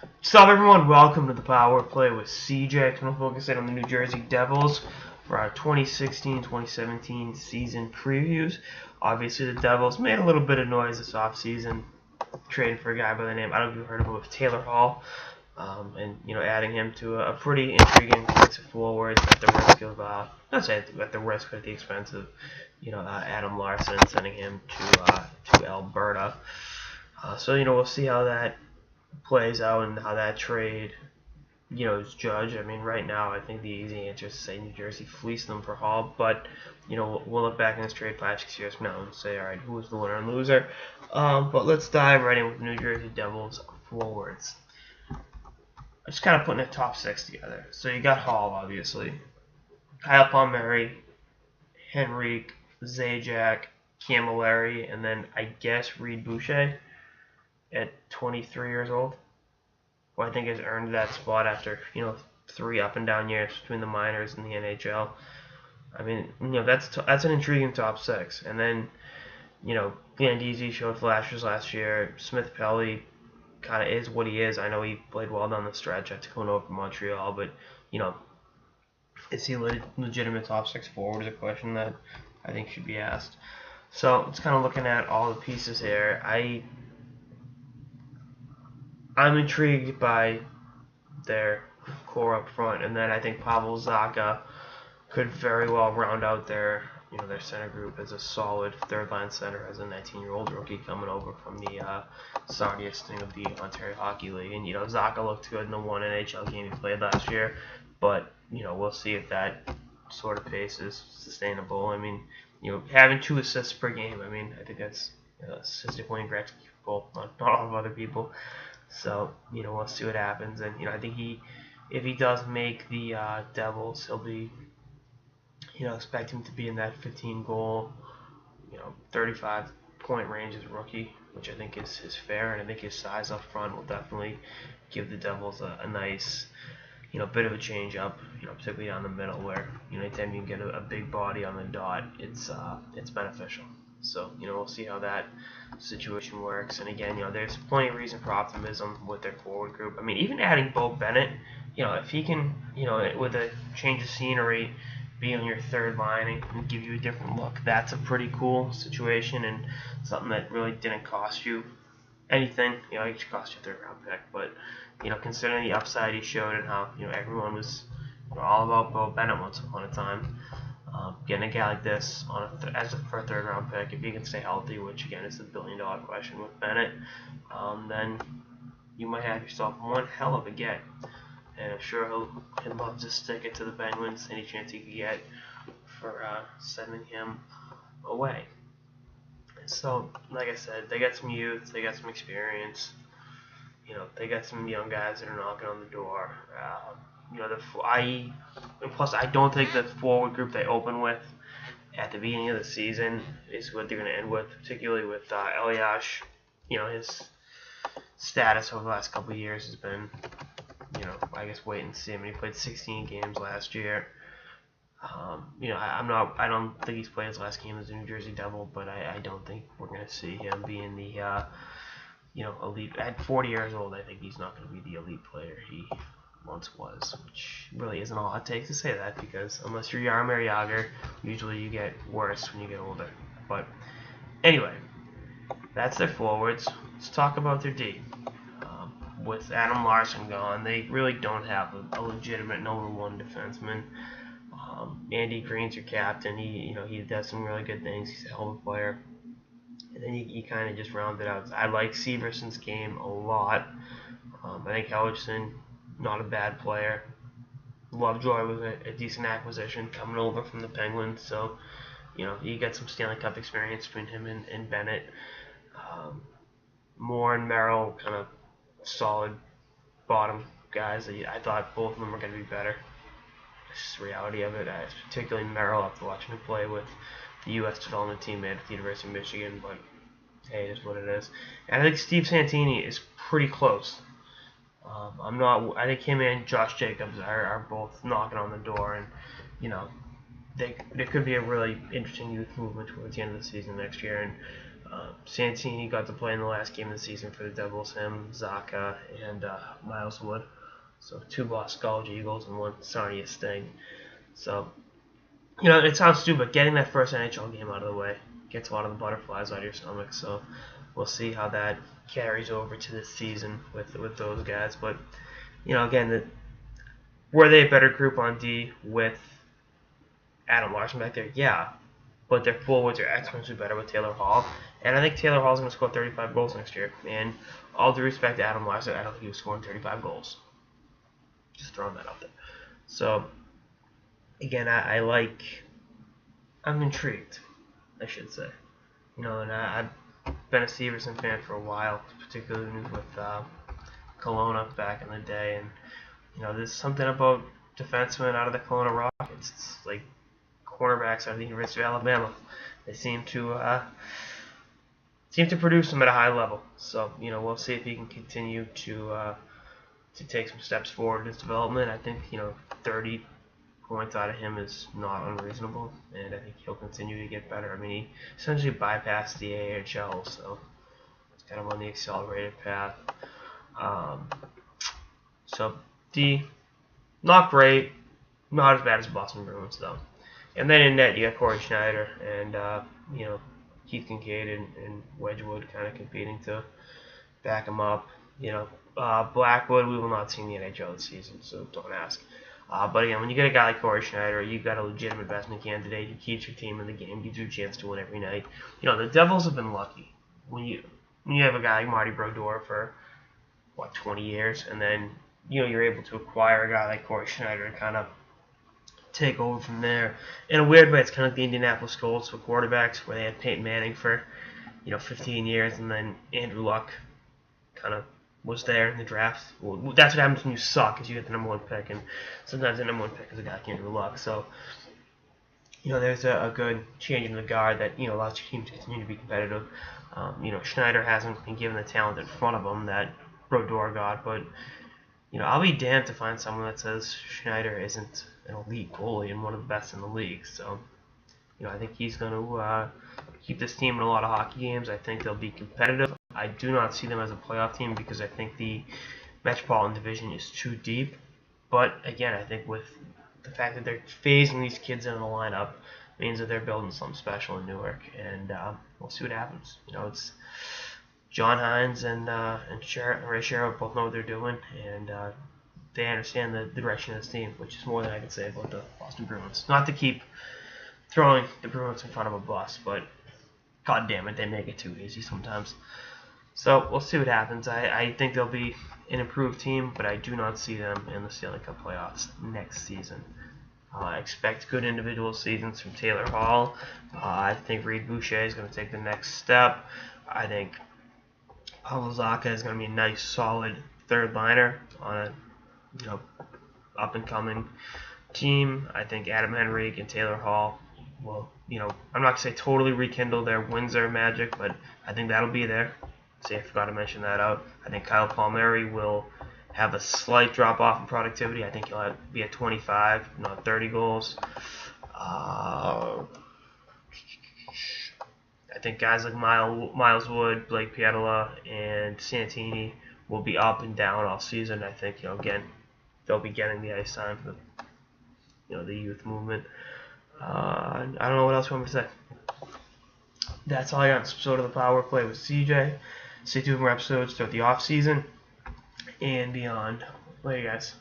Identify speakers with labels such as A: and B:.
A: What's up, everyone? Welcome to the Power Play with CJ. I'm going to focus in on the New Jersey Devils for our 2016-2017 season previews. Obviously, the Devils made a little bit of noise this offseason, trading for a guy by the name, I don't know if you've heard of him, of Taylor Hall, and adding him to a pretty intriguing mix of forwards at the risk of, not say at the risk, but at the expense of, Adam Larson, sending him to Alberta. So we'll see how that plays out and how that trade, is judged. I mean, right now, I think the easy answer is to say New Jersey fleeced them for Hall, but, we'll look back in this trade 5-6 years from now and say, all right, who was the winner and loser? But let's dive right in with New Jersey Devils forwards. I'm just kind of putting a top six together. So you got Hall, obviously, Kyle Palmieri, Henrique, Zajac, Camilleri, and then I guess Reed Boucher at 23 years old, who I think has earned that spot after 3 up and down years between the minors and the NHL. I mean, that's an intriguing top six. And then, Gandese showed flashes last year. Smith Pelly kind of is what he is. I know he played well down the stretch at Tacoma from Montreal, but is he a legitimate top six forward? Is a question that I think should be asked. So it's kind of looking at all the pieces here. I'm intrigued by their core up front, and then I think Pavel Zacha could very well round out their center group as a solid third line center as a 19-year-old rookie coming over from the sorriest thing of the Ontario Hockey League. And Zacha looked good in the one NHL game he played last year, but we'll see if that sort of pace is sustainable. I mean, having 2 assists per game, I mean, I think that's statistic Wayne Gretzky goal, not a lot of other people. So, we'll see what happens. And, I think if he does make the Devils, he'll be, expect him to be in that 15-goal, 35-point range as a rookie, which I think is fair. And I think his size up front will definitely give the Devils a nice, bit of a change up, particularly down the middle where, anytime you can get a big body on the dot, it's beneficial. So, we'll see how that situation works. And again, there's plenty of reason for optimism with their forward group. I mean, even adding Bo Bennett, if he can, with a change of scenery, be on your third line and give you a different look, that's a pretty cool situation and something that really didn't cost you anything. It just cost you a third-round pick. But, considering the upside he showed and how, everyone was all about Bo Bennett once upon a time, getting a guy like this for a third-round pick, if he can stay healthy, which again is the billion-dollar question with Bennett, then you might have yourself one hell of a get. And I'm sure he'd love to stick it to the Penguins any chance he could get for sending him away. So, like I said, they got some youth, they got some experience. They got some young guys that are knocking on the door. Plus, I don't think the forward group they open with at the beginning of the season is what they're going to end with, particularly with Elias. His status over the last couple of years has been, I guess wait and see. I mean, he played 16 games last year. I don't think he's played his last game as a New Jersey Devil, but I don't think we're going to see him being the, elite. At 40 years old, I think he's not going to be the elite player he once was, which really isn't a lot to take to say that, because unless you're Jaromir Jagr, usually you get worse when you get older. But anyway, that's their forwards. Let's talk about their D. With Adam Larson gone, they really don't have a legitimate number one defenseman. Andy Green's your captain. He does some really good things. He's a hell of a player. And then you kind of just round it out. I like Severson's game a lot. I think Helgeson, not a bad player. Lovejoy was a decent acquisition coming over from the Penguins. So, you get some Stanley Cup experience between him and Bennett. Moore and Merrill, kind of solid bottom guys. I thought both of them were going to be better. It's just the reality of it. Particularly Merrill, after watching him play with the U.S. development team at the University of Michigan. But, hey, it is what it is. And I think Steve Santini is pretty close. I think him and Josh Jacobs are both knocking on the door, and there could be a really interesting youth movement towards the end of the season next year. And Santini got to play in the last game of the season for the Devils, him, Zacha, and Miles Wood. So 2 lost Gulls Eagles and 1 Sarnia Sting. So, it sounds stupid, getting that first NHL game out of the way gets a lot of the butterflies out of your stomach. So we'll see how that carries over to this season with those guys. But, again, were they a better group on D with Adam Larsson back there? Yeah. But their forwards are exponentially better with Taylor Hall. And I think Taylor Hall's going to score 35 goals next year. And all due respect to Adam Larsson, I don't think he was scoring 35 goals. Just throwing that out there. So, again, I'm intrigued, I should say. And I've been a Severson fan for a while, particularly with Kelowna back in the day. And, there's something about defensemen out of the Kelowna Rockets. It's like cornerbacks out of the University of Alabama. They seem to produce them at a high level. So, we'll see if he can continue to take some steps forward in his development. I think, 30 points out of him is not unreasonable, and I think he'll continue to get better. I mean, he essentially bypassed the AHL, so it's kind of on the accelerated path. So, D, not great, not as bad as Boston Bruins, though. And then in net, you got Corey Schneider and, Keith Kincaid and Wedgwood kind of competing to back him up. Blackwood, we will not see in the NHL this season, so don't ask. But again, when you get a guy like Corey Schneider, you've got a legitimate investment candidate. He keeps your team in the game, gives you a chance to win every night. The Devils have been lucky when you have a guy like Marty Brodeur for 20 years, and then you're able to acquire a guy like Corey Schneider and kind of take over from there. In a weird way, it's kind of like the Indianapolis Colts with quarterbacks, where they had Peyton Manning for 15 years, and then Andrew Luck kind of was there in the draft. Well, that's what happens when you suck, is you get the number 1 pick, and sometimes the number 1 pick is a guy like Andrew Luck. So, there's a good change in the guard that, allows your team to continue to be competitive. Schneider hasn't been given the talent in front of him that Brodeur got, but, I'll be damned to find someone that says Schneider isn't an elite goalie and one of the best in the league. So, I think he's going to keep this team in a lot of hockey games. I think they'll be competitive. I do not see them as a playoff team because I think the Metropolitan Division is too deep. But again, I think with the fact that they're phasing these kids into the lineup means that they're building something special in Newark, and we'll see what happens. It's John Hines and Ray Sherrill both know what they're doing, and they understand the direction of this team, which is more than I can say about the Boston Bruins. Not to keep throwing the Bruins in front of a bus, but god damn it, they make it too easy sometimes. So we'll see what happens. I think they'll be an improved team, but I do not see them in the Stanley Cup playoffs next season. I expect good individual seasons from Taylor Hall. I think Reed Boucher is going to take the next step. I think Pavel Zacha is going to be a nice, solid third liner on a up and coming team. I think Adam Henrique and Taylor Hall will, I'm not going to say totally rekindle their Windsor magic, but I think that'll be there. See, I forgot to mention that out. I think Kyle Palmieri will have a slight drop off in productivity. I think he'll be at 25, not 30 goals. I think guys like Miles Wood, Blake Pietila, and Santini will be up and down all season. I think, again, they'll be getting the ice time for the youth movement. I don't know what else you want me to say. That's all I got on this episode of the Power Play with CJ. Stay tuned for more episodes throughout the off season and beyond. Later, guys.